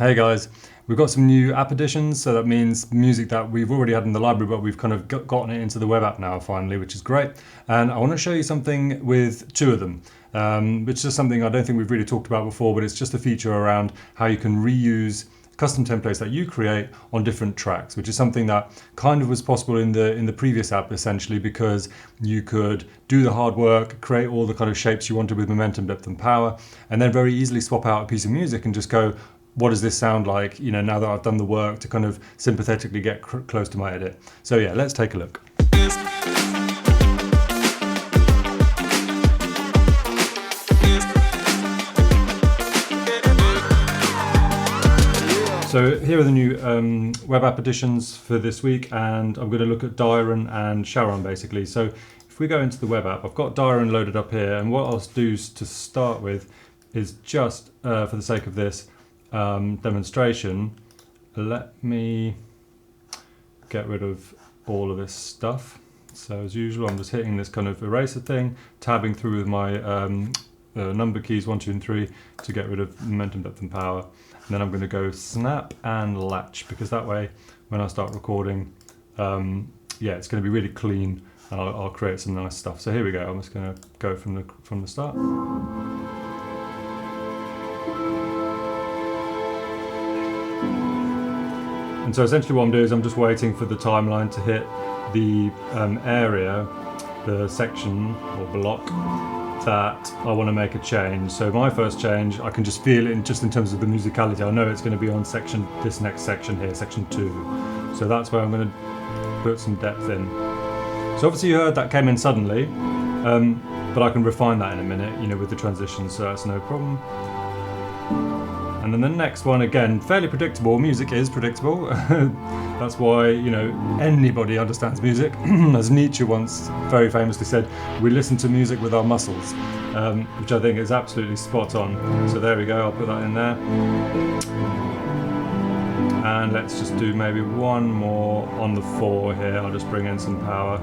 Hey guys, we've got some new app additions, so that means music that we've already had in the library, but we've kind of gotten it into the web app now finally, which is great. And I want to show you something with two of them, which is something I don't think we've really talked about before, but it's just a feature around how you can reuse custom templates that you create on different tracks, which is something that kind of was possible in the previous app, essentially, because you could do the hard work, create all the kind of shapes you wanted with momentum, depth and power, and then very easily swap out a piece of music and just go, what does this sound like, now that I've done the work to kind of sympathetically get close to my edit. So yeah, let's take a look. So here are the new web app additions for this week, and I'm going to look at Diron and Sharon basically. So if we go into the web app, I've got Diron loaded up here, and what I'll do to start with is just for the sake of this demonstration, let me get rid of all of this stuff. So as usual, I'm just hitting this kind of eraser thing, tabbing through with my number keys 1, 2 and 3 to get rid of momentum, depth and power. And then I'm going to go snap and latch, because that way when I start recording, yeah, it's going to be really clean, and I'll create some nice stuff. So here we go. I'm just going to go from the start. And so essentially what I'm doing is I'm just waiting for the timeline to hit the area, the section or block that I want to make a change. So my first change, I can just feel it just in terms of the musicality. I know it's going to be on this next section here, section 2. So that's where I'm going to put some depth in. So obviously you heard that came in suddenly, but I can refine that in a minute, with the transitions, so that's no problem. And then the next one, again, fairly predictable. Music is predictable. That's why, anybody understands music. As Nietzsche once very famously said, we listen to music with our muscles, which I think is absolutely spot on. So there we go, I'll put that in there. And let's just do maybe one more on the 4 here. I'll just bring in some power.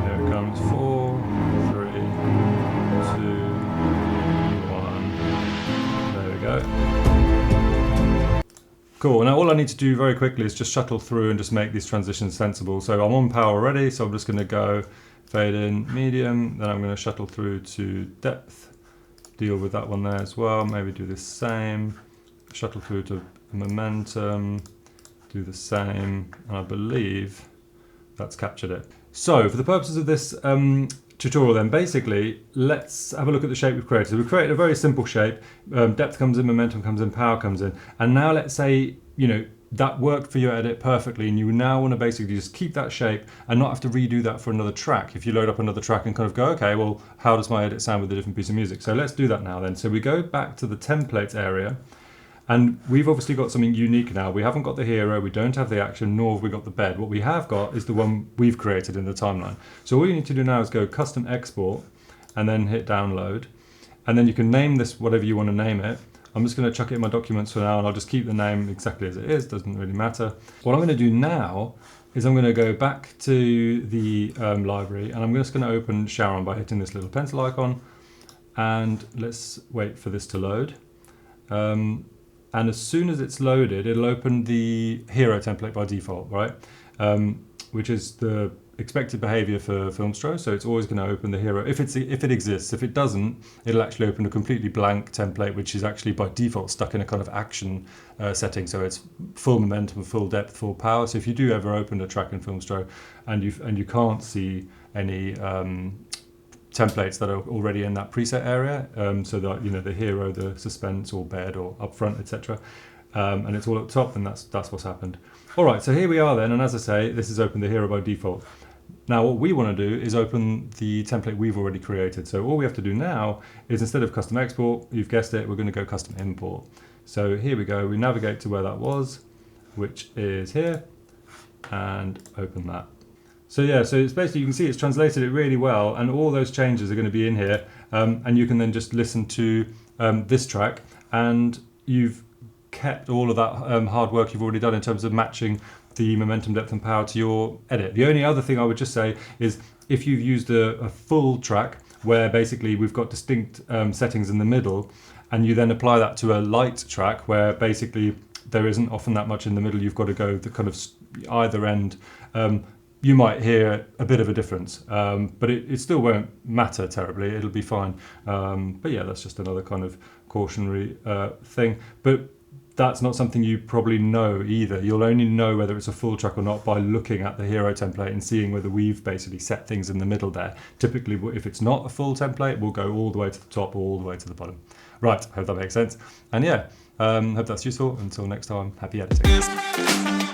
Here it comes, 4, 3, 2, 1. There we go. Cool, now all I need to do very quickly is just shuttle through and just make these transitions sensible. So I'm on power already, so I'm just going to go fade in, medium, then I'm going to shuttle through to depth, deal with that one there as well, maybe do the same, shuttle through to momentum, do the same, and I believe that's captured it. So for the purposes of this tutorial then, basically, let's have a look at the shape we've created. So we've created a very simple shape. Depth comes in, momentum comes in, power comes in. And now let's say, that worked for your edit perfectly, and you now want to basically just keep that shape and not have to redo that for another track. If you load up another track and kind of go, okay, well, how does my edit sound with a different piece of music? So let's do that now then. So we go back to the templates area, and we've obviously got something unique now. We haven't got the hero, we don't have the action, nor have we got the bed. What we have got is the one we've created in the timeline. So all you need to do now is go custom export and then hit download. And then you can name this whatever you want to name it. I'm just going to chuck it in my documents for now, and I'll just keep the name exactly as it is, doesn't really matter. What I'm going to do now is I'm going to go back to the library, and I'm just going to open Sharon by hitting this little pencil icon, and let's wait for this to load. And as soon as it's loaded, it'll open the hero template by default, right? Which is the expected behavior for Filmstro. So it's always going to open the hero if it exists. If it doesn't, it'll actually open a completely blank template, which is actually by default stuck in a kind of action setting. So it's full momentum, full depth, full power. So if you do ever open a track in Filmstro and you can't see any templates that are already in that preset area, so that the hero, the suspense or bed or upfront, etc., and it's all at the top, then that's what's happened. All right, so here we are then, and as I say, this is open the hero by default. Now what we want to do is open the template we've already created. So all we have to do now is, instead of custom export, you've guessed it, we're going to go custom import. So here we go, we navigate to where that was, which is here, and open that. So yeah, so it's basically, you can see it's translated it really well, and all those changes are going to be in here, and you can then just listen to this track, and you've kept all of that hard work you've already done in terms of matching the momentum, depth and power to your edit. The only other thing I would just say is, if you've used a full track where basically we've got distinct settings in the middle, and you then apply that to a light track where basically there isn't often that much in the middle. You've got to go the kind of either end. You might hear a bit of a difference, but it still won't matter terribly. It'll be fine. But yeah, that's just another kind of cautionary thing. But that's not something you probably know either. You'll only know whether it's a full track or not by looking at the hero template and seeing whether we've basically set things in the middle there. Typically, if it's not a full template, we'll go all the way to the top or all the way to the bottom. Right, hope that makes sense. And yeah, hope that's useful. Until next time, happy editing.